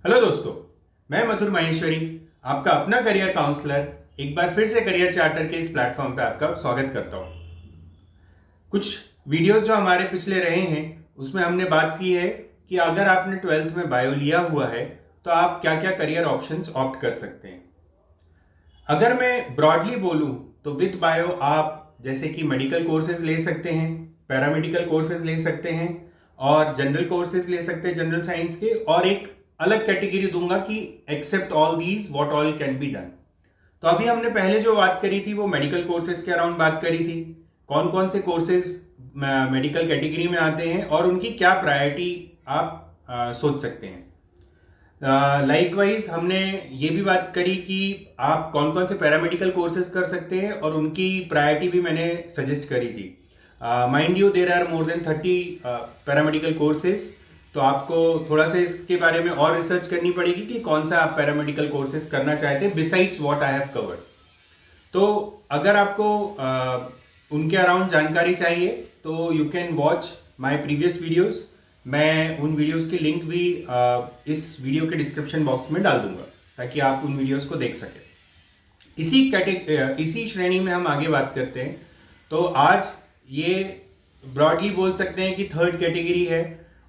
Hello दोस्तों, मैं मधुर माहेश्वरी, आपका अपना करियर काउंसलर एक बार फिर से करियर चार्टर के इस प्लेटफॉर्म पे आपका स्वागत करता हूँ। कुछ वीडियोस जो हमारे पिछले रहे हैं उसमें हमने बात की है कि अगर आपने 12th में बायो लिया हुआ है तो आप क्या क्या करियर ऑप्शंस ऑप्ट कर सकते हैं। अगर मैं ब्रॉडली बोलूँ तो विद बायो आप जैसे कि मेडिकल कोर्सेज ले सकते हैं, पैरामेडिकल कोर्सेज ले सकते हैं और जनरल कोर्सेज ले सकते हैं जनरल साइंस के, और एक अलग कैटेगरी दूंगा कि except all these what all can be done. तो अभी हमने पहले जो बात करी थी वो मेडिकल कोर्सेज के अराउंड बात करी थी, कौन कौन से कोर्सेज मेडिकल कैटेगरी में आते हैं और उनकी क्या प्रायोरिटी आप सोच सकते हैं। लाइकवाइज हमने ये भी बात करी कि आप कौन कौन से पैरामेडिकल कोर्सेज कर सकते हैं और उनकी प्रायोरिटी भी मैंने सजेस्ट करी थी। Mind you there are more than 30 paramedical courses, तो आपको थोड़ा सा इसके बारे में और रिसर्च करनी पड़ेगी कि कौन सा आप पैरामेडिकल कोर्सेज करना चाहते हैं besides what I have covered. तो अगर आपको उनके अराउंड जानकारी चाहिए तो you can watch my previous videos. मैं उन वीडियोस की लिंक भी इस वीडियो के डिस्क्रिप्शन बॉक्स में डाल दूंगा ताकि आप उन वीडियोस को देख सकें। इसी श्रेणी में हम आगे बात करते हैं। तो आज ये ब्रॉडली बोल सकते हैं कि थर्ड कैटेगरी है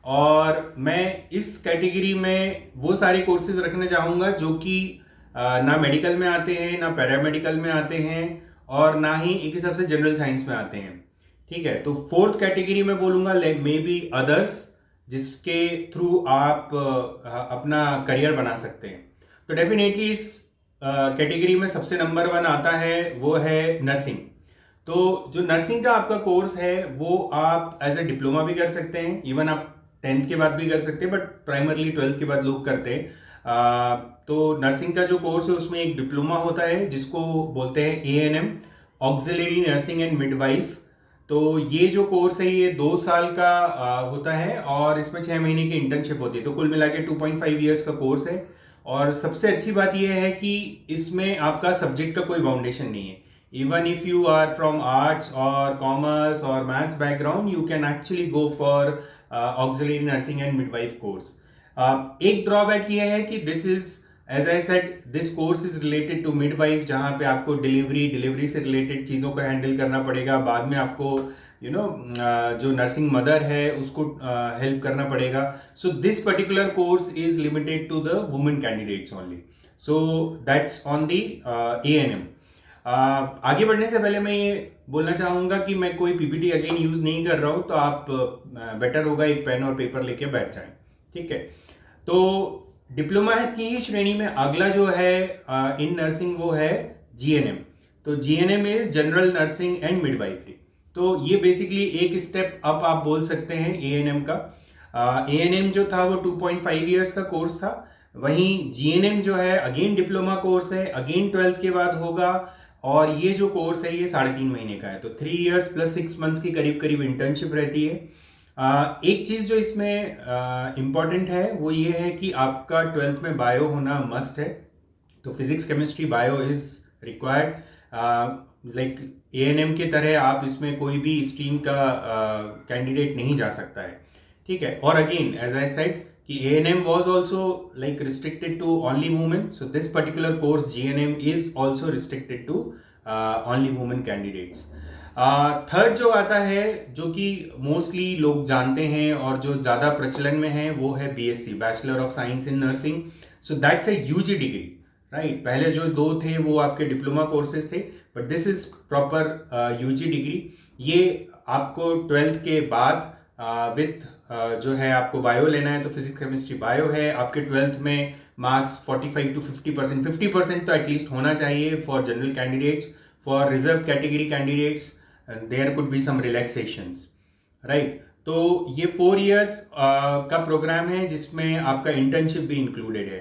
और मैं इस कैटेगरी में वो सारे कोर्सेज रखना चाहूँगा जो कि ना मेडिकल में आते हैं, ना पैरामेडिकल में आते हैं और ना ही एक हिसाब से जनरल साइंस में आते हैं। ठीक है, तो फोर्थ कैटेगरी में बोलूँगा मे बी अदर्स, जिसके थ्रू आप अपना करियर बना सकते हैं। तो डेफिनेटली इस कैटेगरी में सबसे नंबर 1 आता है वो है नर्सिंग। तो जो नर्सिंग का आपका कोर्स है वो आप एज ए डिप्लोमा भी कर सकते हैं, इवन आप 10th के बाद भी कर सकते हैं, बट प्राइमरली 12th के बाद लोग करते हैं। तो नर्सिंग का जो कोर्स है उसमें एक डिप्लोमा होता है जिसको बोलते हैं ANM, auxiliary nursing and midwife. तो ये जो कोर्स है ये 2 साल का होता है और इसमें 6 महीने की इंटर्नशिप होती है, तो कुल मिला के 2.5 ईयर्स का कोर्स है। और सबसे अच्छी बात यह है कि इसमें आपका सब्जेक्ट का कोई बाउंडेशन नहीं है। Even if you are from arts और कॉमर्स और maths background, you can actually go for auxiliary nursing and midwife course. एक ड्रॉबैक ये है कि this is, as I said, this course is related to midwife, जहाँ पे आपको delivery से रिलेटेड चीज़ों को हैंडल करना पड़ेगा। बाद में आपको जो नर्सिंग मदर है उसको हेल्प करना पड़ेगा। So this particular course is limited to the women candidates only. So that's on the ANM। आगे बढ़ने से पहले मैं ये बोलना चाहूँगा कि मैं कोई PPT अगेन यूज़ नहीं कर रहा हूँ, तो आप बेटर होगा एक पेन और पेपर लेके बैठ जाएं। ठीक है, तो डिप्लोमा की ही श्रेणी में अगला जो है इन नर्सिंग वो है GNM। तो GNM is general nursing and midwifery. तो ये बेसिकली एक स्टेप अप आप बोल सकते हैं ANM का। ANM जो था वो 2.5 ईयर्स का कोर्स था, वहीं GNM जो है अगेन डिप्लोमा कोर्स है, अगेन 12th के बाद होगा और ये जो कोर्स है ये 3.5 महीने का है। तो 3 इयर्स प्लस 6 मंथ्स की करीब करीब इंटर्नशिप रहती है। एक चीज़ जो इसमें इम्पॉर्टेंट है वो ये है कि आपका 12th में बायो होना मस्ट है। तो physics chemistry bio is required. Like ANM की तरह आप इसमें कोई भी स्ट्रीम का कैंडिडेट नहीं जा सकता है। ठीक है, और अगेन एज आई सेड कि ANM was also like restricted to only women, so this particular course GNM is also restricted to only women candidates। Third जो आता है जो कि मोस्टली लोग जानते हैं और जो ज़्यादा प्रचलन में है वो है BSc, bachelor of science in nursing. So that's a UG degree, right. पहले जो 2 थे वो आपके डिप्लोमा कोर्सेज थे, but this is proper UG degree. ये आपको 12th के बाद विथ जो है आपको बायो लेना है, तो फिजिक्स केमिस्ट्री बायो है। आपके 12th में मार्क्स 45 to 50%, 50% तो एटलीस्ट होना चाहिए for general candidates. For reserve category candidates there could be some relaxations, right. तो ये 4 इयर्स का प्रोग्राम है जिसमें आपका इंटर्नशिप भी इंक्लूडेड है।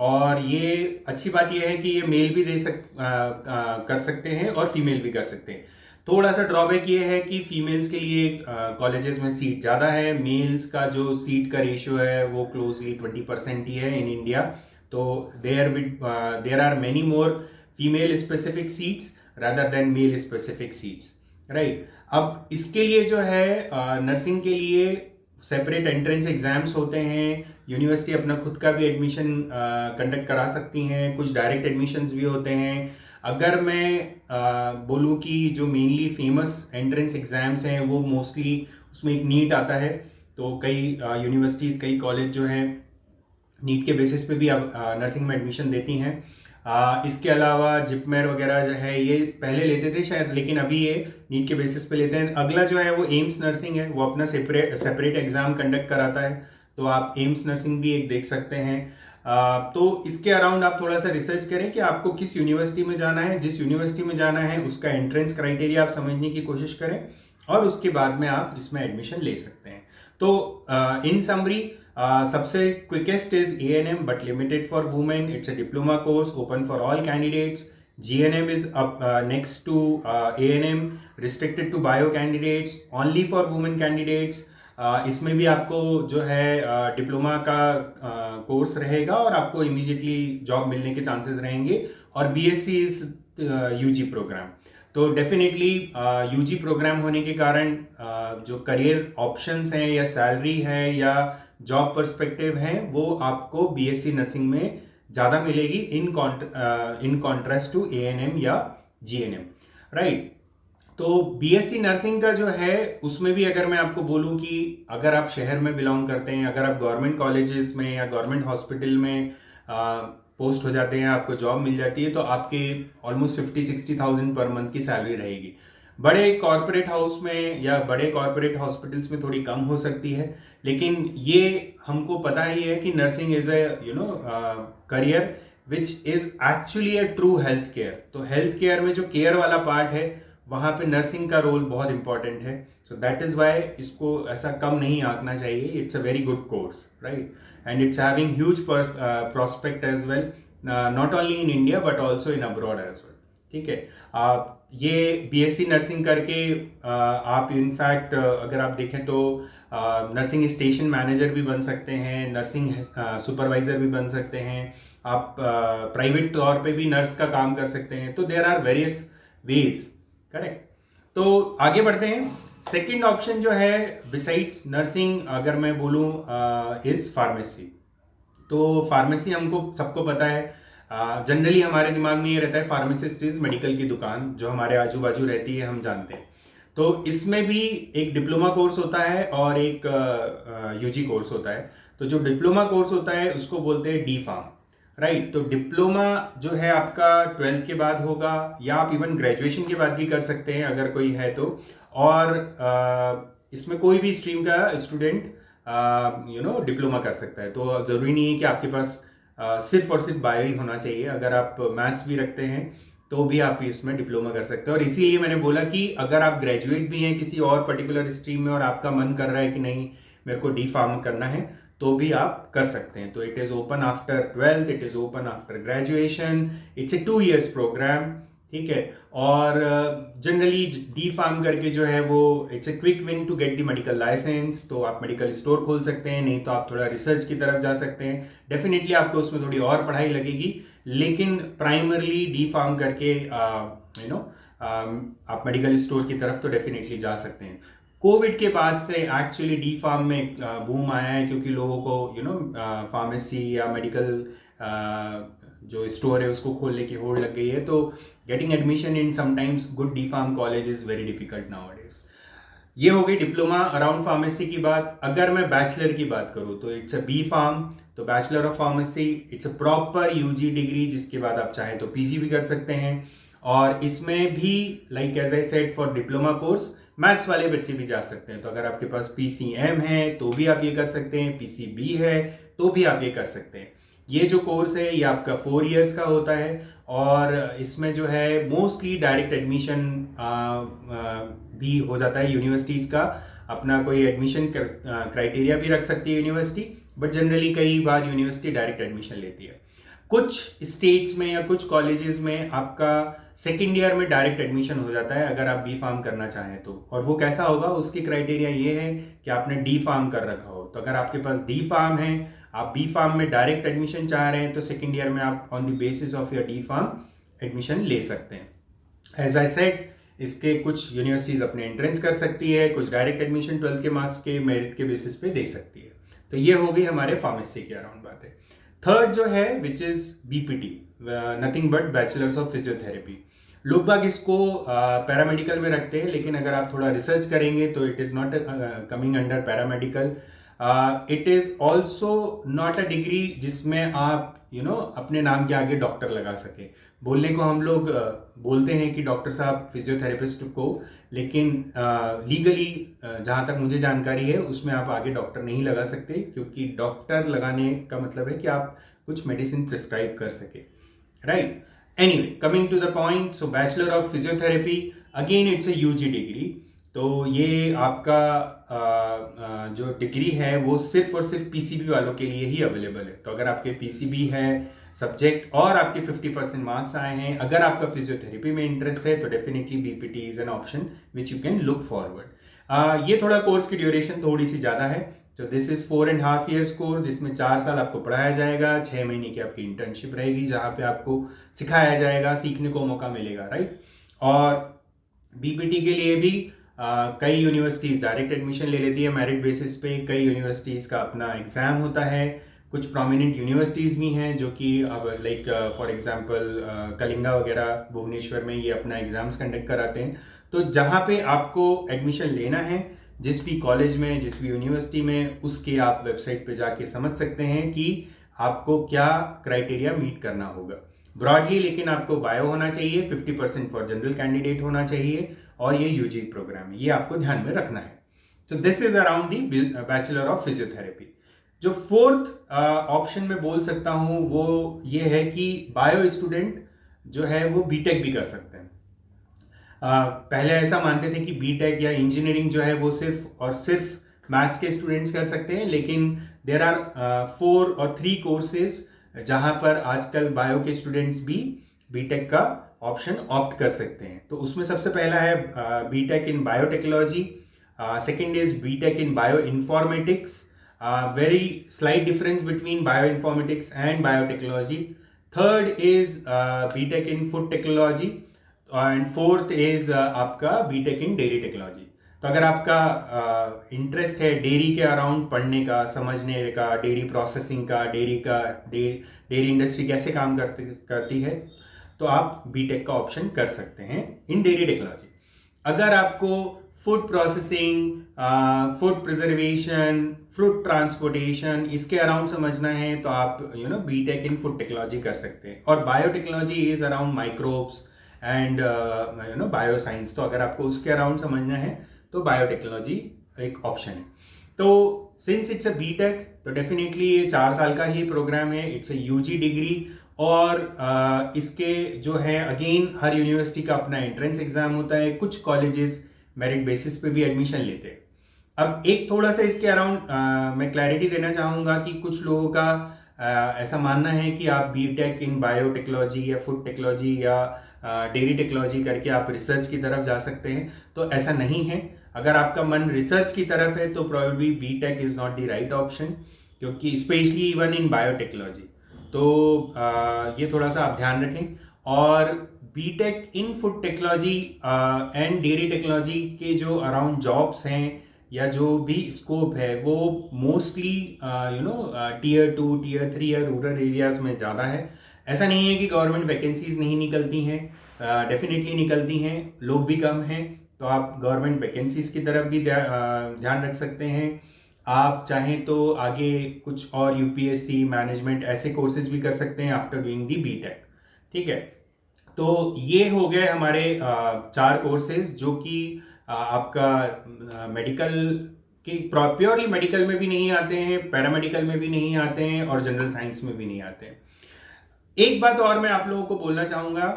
और ये अच्छी बात ये है कि ये मेल भी कर सकते हैं और फीमेल भी कर सकते हैं। थोड़ा सा ड्रॉबैक ये है कि फीमेल्स के लिए कॉलेजेस में सीट ज़्यादा है, मेल्स का जो सीट का रेशियो है वो क्लोजली 20% ही है इन इंडिया। तो there are many more female specific seats rather than male specific seats, right. अब इसके लिए जो है नर्सिंग के लिए सेपरेट एंट्रेंस एग्जाम्स होते हैं, यूनिवर्सिटी अपना खुद का भी एडमिशन कंडक्ट करा सकती हैं, कुछ डायरेक्ट एडमिशन्स भी होते हैं। अगर मैं बोलूँ कि जो मेनली फेमस एंट्रेंस एग्जाम्स हैं वो मोस्टली उसमें एक नीट आता है, तो कई यूनिवर्सिटीज़ कई कॉलेज जो हैं नीट के बेसिस पे भी अब नर्सिंग में एडमिशन देती हैं। इसके अलावा जिपमेर वगैरह जो है ये पहले लेते थे शायद, लेकिन अभी ये नीट के बेसिस पे लेते हैं। अगला जो है वो एम्स नर्सिंग है, वो अपना सेपरेट एग्जाम कंडक्ट कराता है, तो आप एम्स नर्सिंग भी एक देख सकते हैं। तो इसके अराउंड आप थोड़ा सा रिसर्च करें कि आपको किस यूनिवर्सिटी में जाना है, जिस यूनिवर्सिटी में जाना है उसका एंट्रेंस क्राइटेरिया आप समझने की कोशिश करें, और उसके बाद में आप इसमें एडमिशन ले सकते हैं। तो इन समरी, सबसे quickest is A&M but limited for women. It's a diploma course open for all candidates. GNM is up next to A&M, restricted to bio candidates, only for women candidates. इसमें भी आपको जो है डिप्लोमा का course रहेगा और आपको immediately job मिलने के चांसेस रहेंगे। और BSc इज UG प्रोग्राम, तो डेफिनेटली UG प्रोग्राम होने के कारण जो करियर ऑप्शंस हैं या सैलरी है या जॉब पर्सपेक्टिव है वो आपको BSc नर्सिंग में ज़्यादा मिलेगी इन कॉन्ट्रास्ट टू A&M या GNM, राइट। तो BSc नर्सिंग का जो है उसमें भी अगर मैं आपको बोलूं कि अगर आप शहर में बिलोंग करते हैं, अगर आप गवर्नमेंट कॉलेजेस में या गवर्नमेंट हॉस्पिटल में पोस्ट हो जाते हैं, आपको जॉब मिल जाती है, तो आपके ऑलमोस्ट 50-60,000 पर मंथ की सैलरी रहेगी। बड़े कॉर्पोरेट हाउस में या बड़े कॉर्पोरेट हॉस्पिटल्स में थोड़ी कम हो सकती है, लेकिन ये हमको पता ही है कि nursing is a career which is actually A true health care. तो हेल्थ केयर में जो केयर वाला पार्ट है वहाँ पे नर्सिंग का रोल बहुत इंपॉर्टेंट है। सो दैट इज वाई इसको ऐसा कम नहीं आंकना चाहिए। It's a very good course, right, and it's having huge prospect as well, not only in India but also in abroad as well, ठीक है। आप ये BSc नर्सिंग करके आप इनफैक्ट अगर आप देखें तो नर्सिंग स्टेशन मैनेजर भी बन सकते हैं, नर्सिंग सुपरवाइजर भी बन सकते हैं, आप प्राइवेट तौर पे भी नर्स का काम कर सकते हैं। तो there are various ways, correct. तो आगे बढ़ते हैं। सेकंड ऑप्शन जो है बिसाइड्स नर्सिंग अगर मैं बोलूँ इज फार्मेसी। तो फार्मेसी हमको सबको पता है, जनरली हमारे दिमाग में ये रहता है फार्मासिस्ट इज मेडिकल की दुकान जो हमारे आजू बाजू रहती है, हम जानते हैं। तो इसमें भी एक डिप्लोमा कोर्स होता है और एक UG कोर्स होता है। तो जो डिप्लोमा कोर्स होता है उसको बोलते हैं D.Pharm, राइट। तो डिप्लोमा जो है आपका 12th के बाद होगा, या आप इवन ग्रेजुएशन के बाद भी कर सकते हैं अगर कोई है तो। और इसमें कोई भी स्ट्रीम का स्टूडेंट डिप्लोमा कर सकता है। तो ज़रूरी नहीं है कि आपके पास सिर्फ और सिर्फ बायो ही होना चाहिए। अगर आप मैथ्स भी रखते हैं तो भी आप इसमें डिप्लोमा कर सकते हैं। और इसीलिए मैंने बोला कि अगर आप ग्रेजुएट भी हैं किसी और पर्टिकुलर स्ट्रीम में और आपका मन कर रहा है कि नहीं मेरे को D.Pharm करना है, तो भी आप कर सकते हैं। तो it is open after 12th, it is open after graduation, it's a 2 years programme, ठीक है। और जनरली D.Pharm करके जो है वो it's a quick win to get the medical licence. तो आप मेडिकल स्टोर खोल सकते हैं, नहीं तो आप थोड़ा रिसर्च की तरफ जा सकते हैं। डेफिनेटली आपको उसमें थोड़ी और पढ़ाई लगेगी, लेकिन प्राइमरली D.Pharm करके आप मेडिकल स्टोर की तरफ तो डेफिनेटली जा सकते हैं। कोविड के बाद से एक्चुअली D.Pharm में बूम आया है, क्योंकि लोगों को फार्मेसी या मेडिकल जो स्टोर है उसको खोलने की होड़ लग गई है। तो getting admission in sometimes good D.Pharm college is very difficult nowadays. ये हो गई डिप्लोमा अराउंड फार्मेसी की बात। अगर मैं बैचलर की बात करूँ तो इट्स अ B.Pharm, तो bachelor of pharmacy, it's a proper UG degree, जिसके बाद आप चाहें तो PG भी कर सकते हैं। और इसमें भी like as I said for diploma course maths वाले बच्चे भी जा सकते हैं। तो अगर आपके पास PCM है तो भी आप ये कर सकते हैं, PCB है तो भी आप ये कर सकते हैं। ये जो कोर्स है ये आपका 4 years का होता है, और इसमें जो है मोस्टली डायरेक्ट एडमिशन भी हो जाता है। यूनिवर्सिटीज़ का अपना कोई एडमिशन क्राइटेरिया भी रख सकती है यूनिवर्सिटी, बट जनरली कई बार यूनिवर्सिटी डायरेक्ट एडमिशन लेती है। कुछ स्टेट्स में या कुछ कॉलेजेस में आपका सेकेंड ईयर में डायरेक्ट एडमिशन हो जाता है अगर आप B.Pharm करना चाहें तो। और वो कैसा होगा, उसकी क्राइटेरिया ये है कि आपने D.Pharm कर रखा हो। तो अगर आपके पास D.Pharm है, आप B.Pharm में डायरेक्ट एडमिशन चाह रहे हैं, तो सेकेंड ईयर में आप on the basis of your D.Pharm admission ले सकते हैं। एज आई सेड इसके कुछ यूनिवर्सिटीज़ अपने एंट्रेंस कर सकती है, कुछ डायरेक्ट एडमिशन 12th के मार्क्स के मेरिट के बेसिस पे दे सकती है। तो ये हो गई हमारे फार्मेसी के अराउंड बातें। थर्ड जो है which is BPT, nothing but bachelors of physiotherapy. लोग बाग इसको पैरामेडिकल में रखते हैं, लेकिन अगर आप थोड़ा रिसर्च करेंगे तो it is not coming under paramedical. It is also not a degree जिसमें आप अपने नाम के आगे डॉक्टर लगा सके। बोलने को हम लोग बोलते हैं कि डॉक्टर साहब फिजियोथेरेपिस्ट को, लेकिन लीगली जहाँ तक मुझे जानकारी है उसमें आप आगे डॉक्टर नहीं लगा सकते, क्योंकि डॉक्टर लगाने का मतलब है कि आप कुछ मेडिसिन प्रिस्क्राइब कर सके, right. Anyway, coming to the point, so bachelor of physiotherapy again it's a UG degree. तो ये आपका जो डिग्री है वो सिर्फ और सिर्फ PCB वालों के लिए ही अवेलेबल है। तो अगर आपके PCB है सब्जेक्ट और आपके 50% मार्क्स आए हैं, अगर आपका फिजियोथेरेपी में इंटरेस्ट है, तो definitely BPT is an option which you can look forward. ये थोड़ा कोर्स की ड्यूरेशन थोड़ी सी ज़्यादा है। तो दिस इज 4.5 years कोर्स, जिसमें 4 साल आपको पढ़ाया जाएगा, 6 महीने की आपकी इंटर्नशिप रहेगी जहाँ पे आपको सिखाया जाएगा, सीखने को मौका मिलेगा, राइट। और BPT के लिए भी कई यूनिवर्सिटीज़ डायरेक्ट एडमिशन ले लेती है मेरिट बेसिस पे, कई यूनिवर्सिटीज़ का अपना एग्ज़ाम होता है, कुछ प्रोमिनेंट यूनिवर्सिटीज़ भी हैं जो कि अब लाइक फॉर एग्जांपल कलिंगा वगैरह भुवनेश्वर में ये अपना एग्ज़ाम्स कंडक्ट कराते हैं। तो जहाँ पे आपको एडमिशन लेना है जिस भी कॉलेज में, जिस भी यूनिवर्सिटी में, उसके आप वेबसाइट पे जाके समझ सकते हैं कि आपको क्या क्राइटेरिया मीट करना होगा ब्रॉडली। लेकिन आपको बायो होना चाहिए, 50% फॉर जनरल कैंडिडेट होना चाहिए, और ये UG प्रोग्राम है, ये आपको ध्यान में रखना है। तो this is around the bachelor of physiotherapy. जो फोर्थ ऑप्शन में बोल सकता हूं वो ये है कि बायो स्टूडेंट जो है वो BTech भी कर सकते हैं। पहले ऐसा मानते थे कि BTech या इंजीनियरिंग जो है वो सिर्फ और सिर्फ मैथ्स के स्टूडेंट्स कर सकते हैं, लेकिन देर आर 4 और 3 कोर्सेज जहां पर आजकल बायो के स्टूडेंट्स भी BTech का ऑप्शन ऑप्ट कर सकते हैं। तो उसमें सबसे पहला है BTech in biotechnology, second is BTech in bio informatics, very slight difference between bioinformatics and biotechnology. Third is BTech in food technology, and fourth is आपका BTech in dairy technology. तो अगर आपका इंटरेस्ट है डेयरी के around पढ़ने का, समझने का, डेयरी प्रोसेसिंग का, डेयरी इंडस्ट्री कैसे काम करती है, तो आप BTech का ऑप्शन कर सकते हैं इन डेयरी टेक्नोलॉजी। अगर आपको food processing, food preservation, food transportation इसके अराउंड समझना है, तो आप BTech इन फूड टेक्नोलॉजी कर सकते हैं। और biotechnology is around microbes and bioscience, तो अगर आपको उसके अराउंड समझना है तो बायोटेक्नोलॉजी एक ऑप्शन है। तो सिंस इट्स अ BTech, तो डेफिनेटली ये 4 साल का ही प्रोग्राम है, इट्स अ UG डिग्री। और इसके जो है अगेन हर यूनिवर्सिटी का अपना एंट्रेंस एग्जाम होता है, कुछ कॉलेजेस मेरिट बेसिस पे भी एडमिशन लेते हैं। अब एक थोड़ा सा इसके अराउंड मैं क्लैरिटी देना चाहूँगा कि कुछ लोगों का ऐसा मानना है कि आप BTech इन बायोटेक्नोलॉजी या फूड टेक्नोलॉजी या डेयरी टेक्नोलॉजी करके आप रिसर्च की तरफ जा सकते हैं, तो ऐसा नहीं है। अगर आपका मन रिसर्च की तरफ है तो probably BTech is not the right option, क्योंकि स्पेशली इवन इन बायोटेक्नोलॉजी। तो ये थोड़ा सा आप ध्यान रखें। और BTech in food technology and dairy technology के जो अराउंड जॉब्स हैं या जो भी स्कोप है वो मोस्टली Tier 2, Tier 3 या रूरल एरियाज में ज़्यादा है। ऐसा नहीं है कि गवर्नमेंट वैकेंसीज नहीं निकलती हैं, डेफिनेटली निकलती हैं, लोग भी कम हैं, तो आप गवर्नमेंट वैकेंसीज की तरफ भी ध्यान रख सकते हैं। आप चाहें तो आगे कुछ और UPSC मैनेजमेंट ऐसे कोर्सेज भी कर सकते हैं आफ्टर डूइंग दी BTech, ठीक है। तो ये हो गए हमारे 4 कोर्सेज जो कि आपका मेडिकल की प्योरली मेडिकल में भी नहीं आते हैं, पैरामेडिकल में भी नहीं आते हैं, और जनरल साइंस में भी नहीं आते हैं। एक बात और मैं आप लोगों को बोलना चाहूँगा,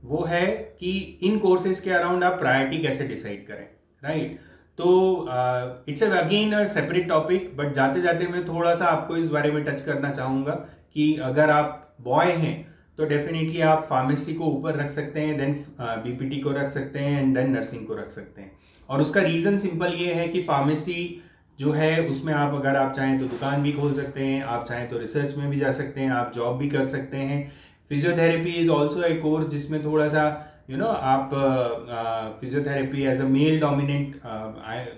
वो है कि इन कोर्सेज के अराउंड आप प्रायोरिटी कैसे डिसाइड करें, राइट। तो it's again a separate topic, but जाते जाते मैं थोड़ा सा आपको इस बारे में टच करना चाहूँगा कि अगर आप बॉय हैं तो डेफिनेटली आप फार्मेसी को ऊपर रख सकते हैं, देन BPT को रख सकते हैं, एंड देन नर्सिंग को रख सकते हैं। और उसका रीज़न सिंपल ये है कि फार्मेसी जो है उसमें आप अगर आप चाहें तो दुकान भी खोल सकते हैं, आप चाहें तो रिसर्च में भी जा सकते हैं, आप जॉब भी कर सकते हैं। Physiotherapy is also a course जिसमें थोड़ा सा आप physiotherapy as a male dominant,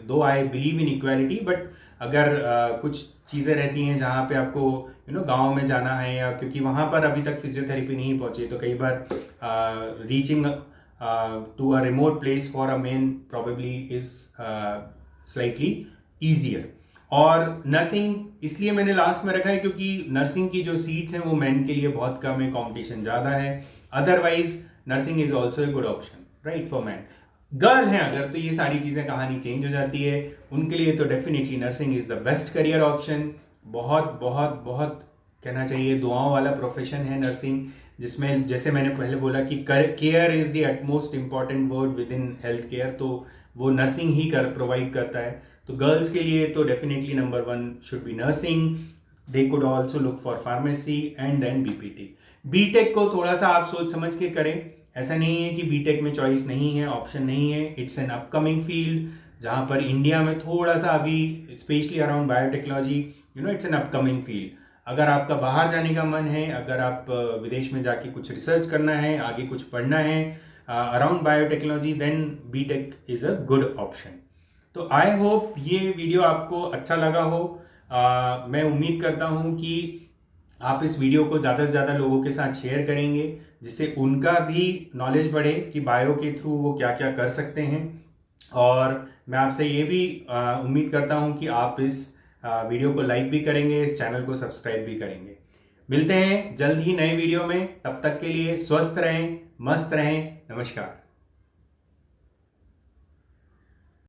though I believe in equality, but अगर कुछ चीज़ें रहती हैं जहाँ पे आपको गांव में जाना है, या क्योंकि वहाँ पर अभी तक फिजियोथेरेपी नहीं पहुँची, तो कई बार reaching to a remote place for a man probably is slightly easier. और नर्सिंग इसलिए मैंने लास्ट में रखा है क्योंकि नर्सिंग की जो सीट्स हैं वो मैन के लिए बहुत कम है, कंपटीशन ज़्यादा है। Otherwise nursing is also a good option right for man. Girl हैं अगर, तो ये सारी चीज़ें कहानी चेंज हो जाती है, उनके लिए तो definitely nursing is the best career option. बहुत बहुत बहुत कहना चाहिए दुआओं वाला प्रोफेशन है नर्सिंग, जिसमें जैसे मैंने पहले बोला कि care is the utmost important word within health care, तो वो नर्सिंग ही प्रोवाइड करता है। तो गर्ल्स के लिए तो definitely number 1 should be nursing. They could also look for pharmacy and then BPT. BTech को थोड़ा सा आप सोच समझ के करें, ऐसा नहीं है कि बीटेक में चॉइस नहीं है, ऑप्शन नहीं है। इट्स एन अपकमिंग फील्ड जहाँ पर इंडिया में थोड़ा सा अभी specially around biotechnology it's an upcoming field. अगर आपका बाहर जाने का मन है, अगर आप विदेश में जाके कुछ रिसर्च करना है, आगे कुछ पढ़ना है around biotechnology, then BTech is a good option. तो आई होप ये वीडियो आपको अच्छा लगा हो। मैं उम्मीद करता हूँ कि आप इस वीडियो को ज़्यादा से ज़्यादा लोगों के साथ शेयर करेंगे, जिससे उनका भी नॉलेज बढ़े कि बायो के थ्रू वो क्या क्या कर सकते हैं। और मैं आपसे ये भी उम्मीद करता हूँ कि आप इस वीडियो को लाइक भी करेंगे, इस चैनल को सब्सक्राइब भी करेंगे। मिलते हैं जल्द ही नए वीडियो में, तब तक के लिए स्वस्थ रहें, मस्त रहें, नमस्कार।